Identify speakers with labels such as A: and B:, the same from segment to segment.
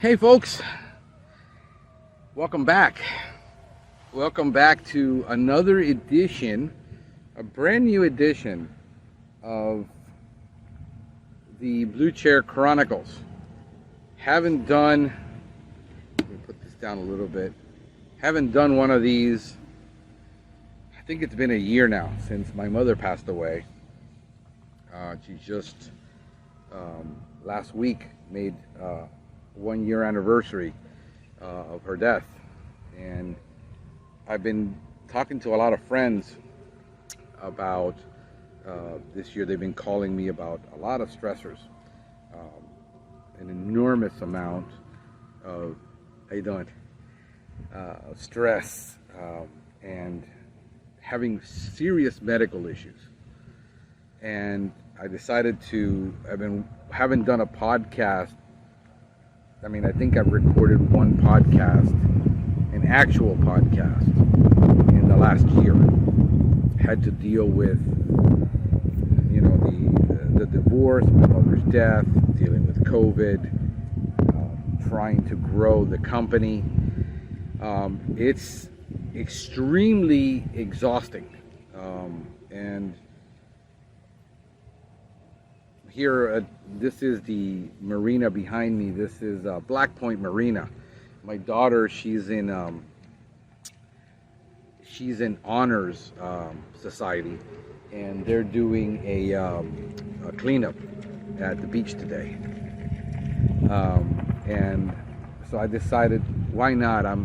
A: Hey folks, welcome back. Welcome back to another edition, a brand new edition of the Blue Chair Chronicles. Haven't done, let me put this down a little bit, haven't done one of these, I think it's been a year now since my mother passed away. She just last week made 1 year anniversary of her death, and I've been talking to a lot of friends about this year. They've been calling me about a lot of stressors, an enormous amount of stress, and having serious medical issues. And I decided haven't done a podcast. I think I've recorded one podcast, an actual podcast, in the last year. Had to deal with, the divorce, my mother's death, dealing with COVID, trying to grow the company. It's extremely exhausting, and here, this is the marina behind me. This is Black Point Marina. My daughter, she's in honors society, and they're doing a cleanup at the beach today. And so I decided, why not? I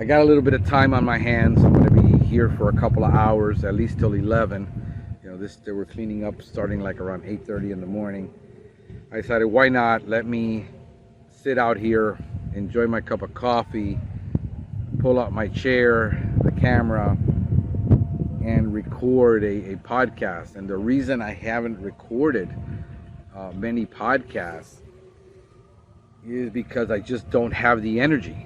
A: got a little bit of time on my hands. I'm going to be here for a couple of hours, at least till 11. They were cleaning up starting like around 8:30 in the morning. I decided, why not? Let me sit out here, enjoy my cup of coffee, pull out my chair, the camera, and record a podcast. And the reason I haven't recorded many podcasts is because I just don't have the energy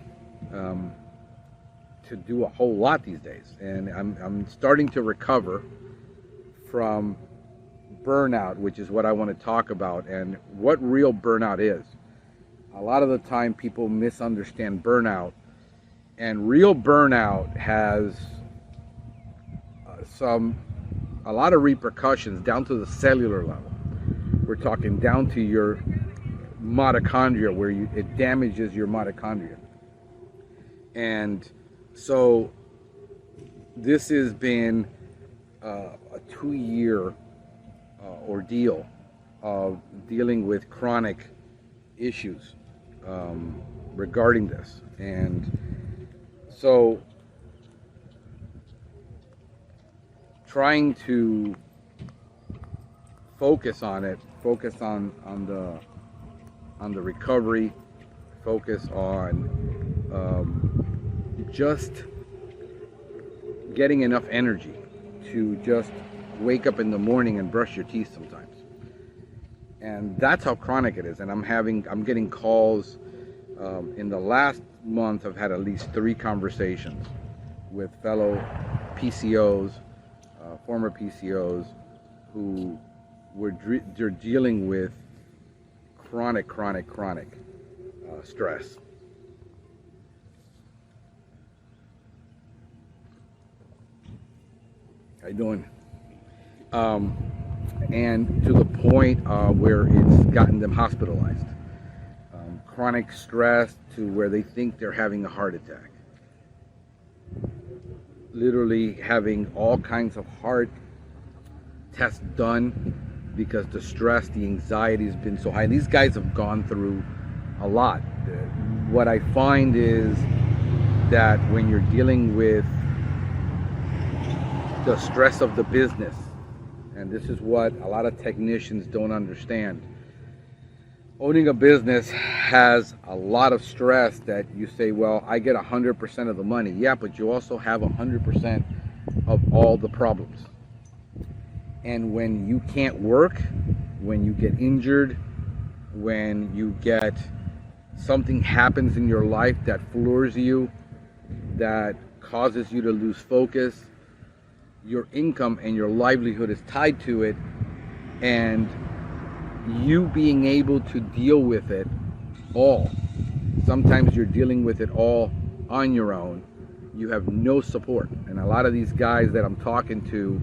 A: to do a whole lot these days. And I'm starting to recover from burnout, which is what I want to talk about, and what real burnout is. A lot of the time people misunderstand burnout, and real burnout has a lot of repercussions down to the cellular level. We're talking down to your mitochondria, where it damages your mitochondria. And so this has been a 2-year ordeal of dealing with chronic issues regarding this. And so trying to focus on the recovery, focus on just getting enough energy to just wake up in the morning and brush your teeth sometimes. And that's how chronic it is. And I'm getting calls. In the last month, I've had at least 3 conversations with fellow PCOs, former PCOs, who they're dealing with chronic stress. How you doing? And to the point where it's gotten them hospitalized. Chronic stress to where they think they're having a heart attack. Literally having all kinds of heart tests done because the stress, the anxiety has been so high. And these guys have gone through a lot. What I find is that when you're dealing with the stress of the business, and this is what a lot of technicians don't understand. Owning a business has a lot of stress that you say, well, I get 100% of the money. Yeah, but you also have 100% of all the problems. And when you can't work, when you get injured, when you get something happens in your life that floors you, that causes you to lose focus, your income and your livelihood is tied to it, and you being able to deal with it all. Sometimes you're dealing with it all on your own. You have no support. And a lot of these guys that I'm talking to,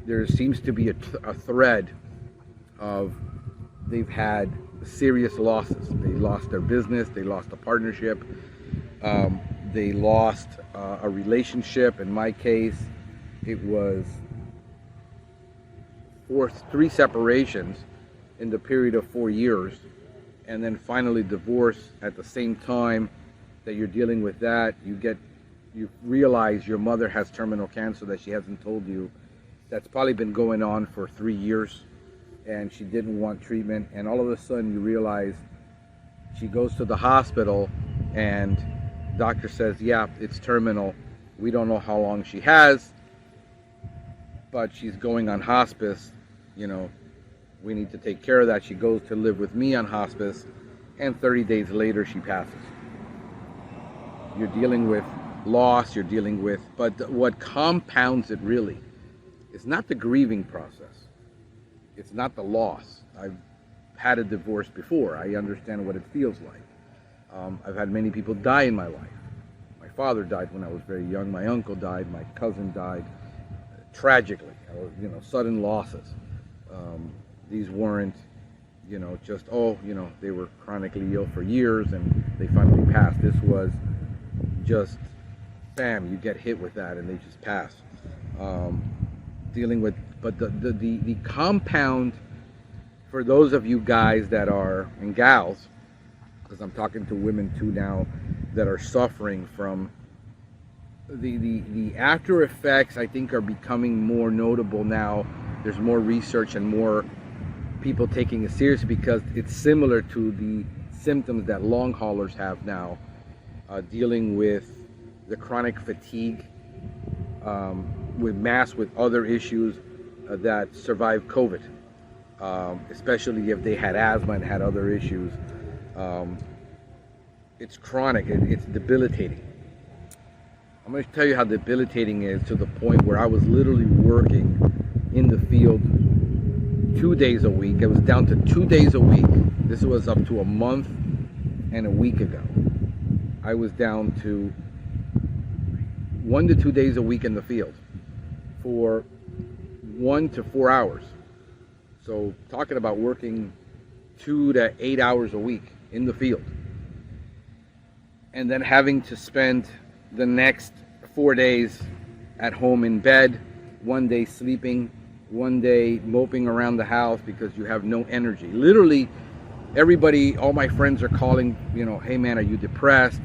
A: there seems to be a thread of they've had serious losses. They lost their business, they lost a partnership, they lost a relationship. In my case, it was three separations in the period of 4 years, and then finally divorce at the same time that you're dealing with that. You realize your mother has terminal cancer that she hasn't told you. That's probably been going on for 3 years, and she didn't want treatment, and all of a sudden you realize she goes to the hospital and doctor says, yeah, it's terminal. We don't know how long she has, but she's going on hospice. We need to take care of that. She goes to live with me on hospice, and 30 days later she passes. You're dealing with loss, but what compounds it really is not the grieving process. It's not the loss. I've had a divorce before. I understand what it feels like. I've had many people die in my life. My father died when I was very young. My uncle died. My cousin died tragically. Sudden losses. These weren't, just, they were chronically ill for years and they finally passed. This was just, bam, you get hit with that and they just pass. Dealing with, but the compound for those of you guys that are, and gals, because I'm talking to women too now, that are suffering from the after effects, I think, are becoming more notable now. There's more research and more people taking it seriously because it's similar to the symptoms that long haulers have now, dealing with the chronic fatigue, with other issues that survive COVID, especially if they had asthma and had other issues. It's chronic, it's debilitating. I'm going to tell you how debilitating it is, to the point where I was literally working in the field 2 days a week. It was down to 2 days a week. This was up to a month and a week ago. I was down to 1 to 2 days a week in the field for 1 to 4 hours. So talking about working 2 to 8 hours a week in the field, and then having to spend the next 4 days at home in bed, 1 day sleeping, 1 day moping around the house because you have no energy. Literally, everybody, all my friends are calling, hey man, are you depressed?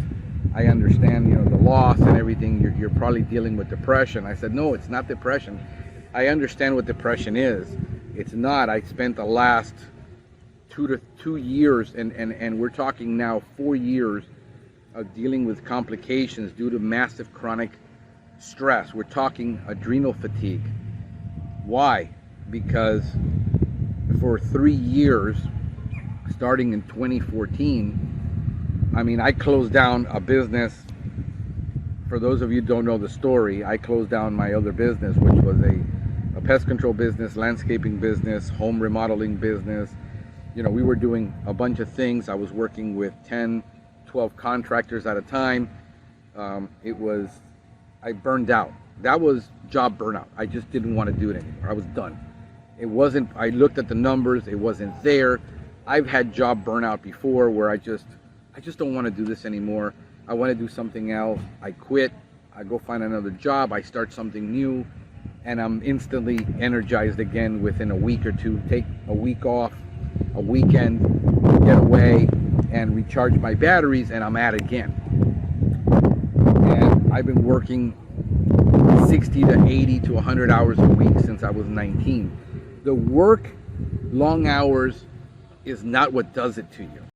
A: I understand, the loss and everything. You're probably dealing with depression. I said, no, it's not depression. I understand what depression is. It's not. I spent the last 2 years, and we're talking now 4 years of dealing with complications due to massive chronic stress. We're talking adrenal fatigue. Why? Because for 3 years, starting in 2014, I closed down a business. For those of you who don't know the story, I closed down my other business, which was a pest control business, landscaping business, home remodeling business. We were doing a bunch of things. I was working with 10, 12 contractors at a time. I burned out. That was job burnout. I just didn't want to do it anymore. I was done. I looked at the numbers, it wasn't there. I've had job burnout before where I just don't want to do this anymore. I want to do something else. I quit. I go find another job. I start something new, and I'm instantly energized again within a week or two. Take a week off, a weekend, get away, and recharge my batteries, and I'm at it again. And I've been working 60 to 80 to 100 hours a week since I was 19. The work, long hours, is not what does it to you.